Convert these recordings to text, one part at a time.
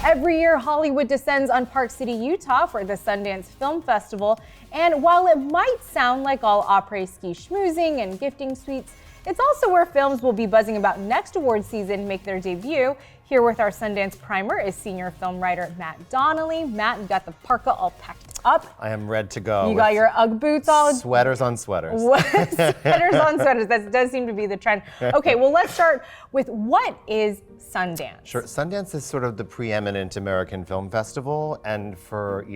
Every year, Hollywood descends on Park City, Utah for the Sundance Film Festival. And while it might sound like all après-ski schmoozing and gifting suites, it's also where films will be buzzing about next award season make their debut. Here with our Sundance primer is senior film writer Matt Donnelly. Matt, you got the parka all packed up. I am ready to go. You got your Ugg boots on. Sweaters on sweaters. Sweaters on sweaters. That does seem to be the trend. Okay, well, let's start with what is Sundance? Sure. Sundance is sort of the preeminent American film festival, and for,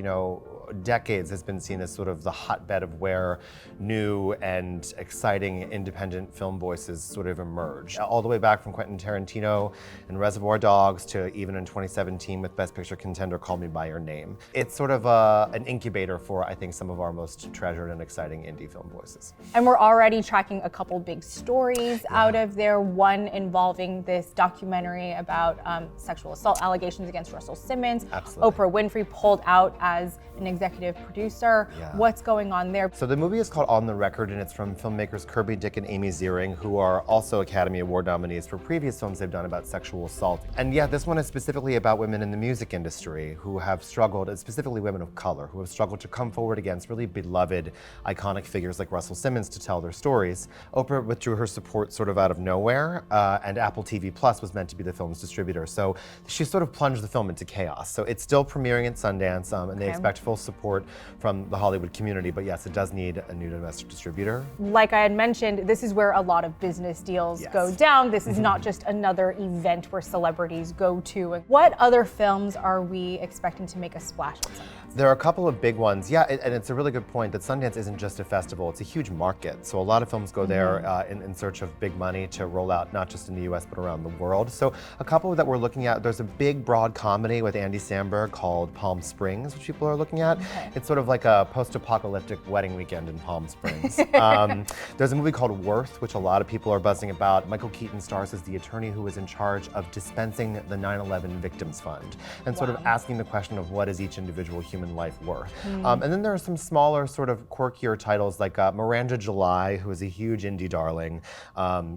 decades has been seen as sort of the hotbed of where new and exciting independent film voices sort of emerge. All the way back from Quentin Tarantino and Reservoir Dogs to even in 2017 with Best Picture contender Call Me By Your Name. It's sort of an incubator for, I think, some of our most treasured and exciting indie film voices. And we're already tracking a couple big stories out of there. One involving this documentary about sexual assault allegations against Russell Simmons. Absolutely. Oprah Winfrey pulled out as an executive producer. Yeah. What's going on there? So the movie is called On the Record, and it's from filmmakers Kirby Dick and Amy Ziering, who are also Academy Award nominees for previous films they've done about sexual assault. And yeah, this one is specifically about women in the music industry who have struggled, and specifically women of color, who have struggled to come forward against really beloved, iconic figures like Russell Simmons to tell their stories. Oprah withdrew her support sort of out of nowhere, and Apple TV Plus was meant to be the film's distributor. So she sort of plunged the film into chaos. So it's still premiering at Sundance, and they expect full support from the Hollywood community, but yes, it does need a new domestic distributor. Like I had mentioned, this is where a lot of business deals go down. This is not just another event where celebrities go to. What other films are we expecting to make a splash at Sundance? There are a couple of big ones, and it's a really good point that Sundance isn't just a festival, it's a huge market. So a lot of films go there in search of big money to roll out, not just in the US, but around the world. So a couple that we're looking at, there's a big, broad comedy with Andy Samberg called Palm Springs, which people are looking at. It's sort of like a post-apocalyptic wedding weekend in Palm Springs. There's a movie called Worth, which a lot of people are buzzing about. Michael Keaton stars as the attorney who was in charge of dispensing the 9/11 Victims Fund, and sort of asking the question of what is each individual human life worth. And then there are some smaller, sort of quirkier titles like Miranda July, who is a huge indie darling,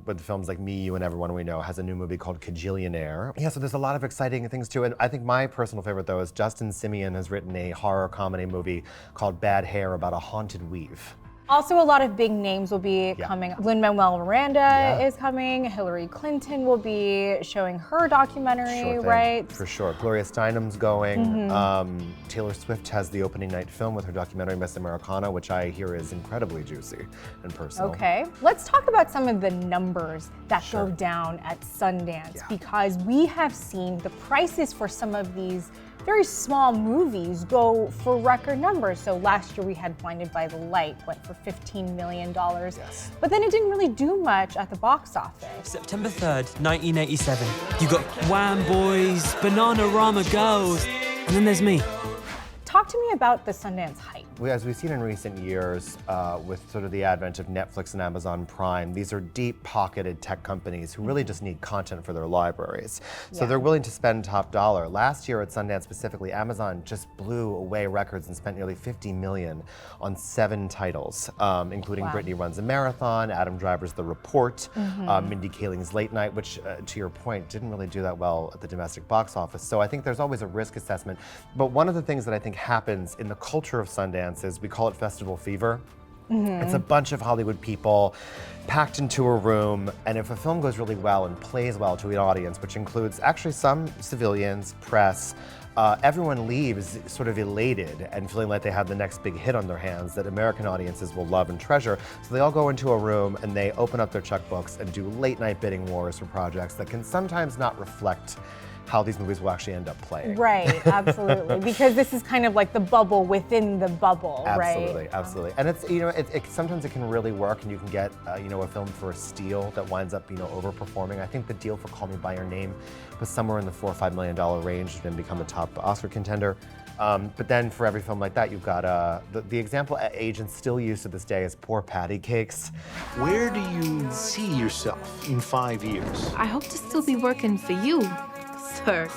with films like Me, You, and Everyone We Know, has a new movie called Kajillionaire. Yeah, so there's a lot of exciting things too. And I think my personal favorite though is Justin Simien has written a horror comedy movie called Bad Hair about a haunted weave. Also, a lot of big names will be coming. Lin-Manuel Miranda is coming. Hillary Clinton will be showing her documentary, right? For sure. Gloria Steinem's going. Taylor Swift has the opening night film with her documentary Miss Americana, which I hear is incredibly juicy and personal. Okay. Let's talk about some of the numbers that go down at Sundance, because we have seen the prices for some of these very small movies go for record numbers. So last year we had Blinded by the Light, went for $15 million. But then it didn't really do much at the box office. September 3rd, 1987. You got Wham Boys, Bananarama Girls, and then there's me. Talk to me about the Sundance hype. As we've seen in recent years, with sort of the advent of Netflix and Amazon Prime, these are deep-pocketed tech companies who really just need content for their libraries. So they're willing to spend top dollar. Last year at Sundance specifically, Amazon just blew away records and spent nearly $50 million on 7 titles, including Brittany Runs a Marathon, Adam Driver's The Report, Mindy Kaling's Late Night, which, to your point, didn't really do that well at the domestic box office. So I think there's always a risk assessment. But one of the things that I think happens in the culture of Sundance is we call it festival fever. It's a bunch of Hollywood people packed into a room, and if a film goes really well and plays well to an audience, which includes actually some civilians, press, everyone leaves sort of elated and feeling like they have the next big hit on their hands that American audiences will love and treasure. So they all go into a room and they open up their checkbooks and do late night bidding wars for projects that can sometimes not reflect how these movies will actually end up playing. Right, absolutely. Because this is kind of like the bubble within the bubble, right? Absolutely. And it's, sometimes it can really work, and you can get, a film for a steal that winds up, overperforming. I think the deal for Call Me By Your Name was somewhere in the $4 or $5 million range and become a top Oscar contender. But then for every film like that, you've got the example agents still use to this day is Poor Patty Cakes. Where do you see yourself in 5 years? I hope to still be working for you, sir.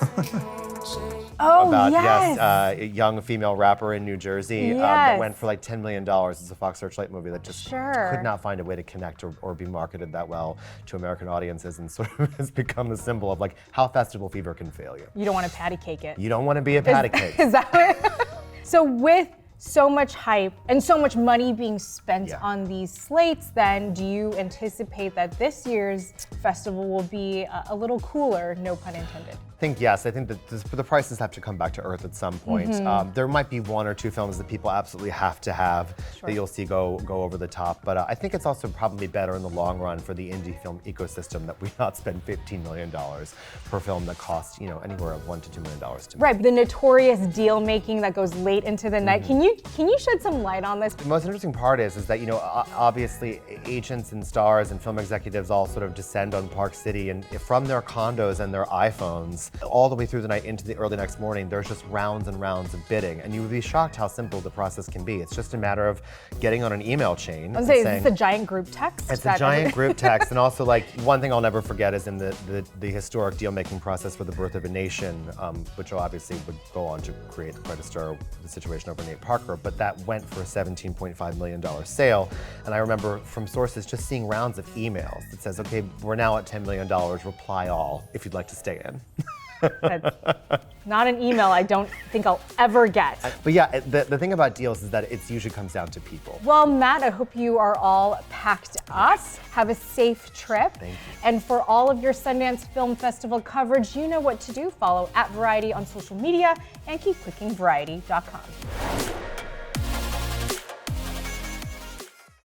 Oh, about yes. a young female rapper in New Jersey that Yes. went for like $10 million. It's a Fox Searchlight movie that just Sure. could not find a way to connect or be marketed that well to American audiences, and sort of has become the symbol of like how festival fever can fail you. You don't want to patty cake it. You don't want to be a patty cake. Is that what? So with so much hype and so much money being spent Yeah. on these slates, then do you anticipate that this year's festival will be a little cooler, no pun intended? I think yes. I think that the prices have to come back to earth at some point. There might be one or two films that people absolutely have to have that you'll see go over the top. But I think it's also probably better in the long run for the indie film ecosystem that we not spend $15 million per film that costs anywhere of $1 to $2 million to make. Right, the notorious deal making that goes late into the night. Can you shed some light on this? The most interesting part is that obviously agents and stars and film executives all sort of descend on Park City, and from their condos and their iPhones all the way through the night into the early next morning, there's just rounds and rounds of bidding, and you would be shocked how simple the process can be. It's just a matter of getting on an email chain. I was saying, is this a giant group text? It's a giant group text, and also like one thing I'll never forget is in the historic deal-making process for The Birth of a Nation, which obviously would go on to create quite a stir the situation over Nate Parker, but that went for a $17.5 million sale, and I remember from sources just seeing rounds of emails that says, okay, we're now at $10 million, reply all if you'd like to stay in. That's not an email I don't think I'll ever get. But yeah, the thing about deals is that it usually comes down to people. Well, Matt, I hope you are all packed up. Have a safe trip. Thank you. And for all of your Sundance Film Festival coverage, you know what to do. Follow @Variety on social media and keep clicking variety.com.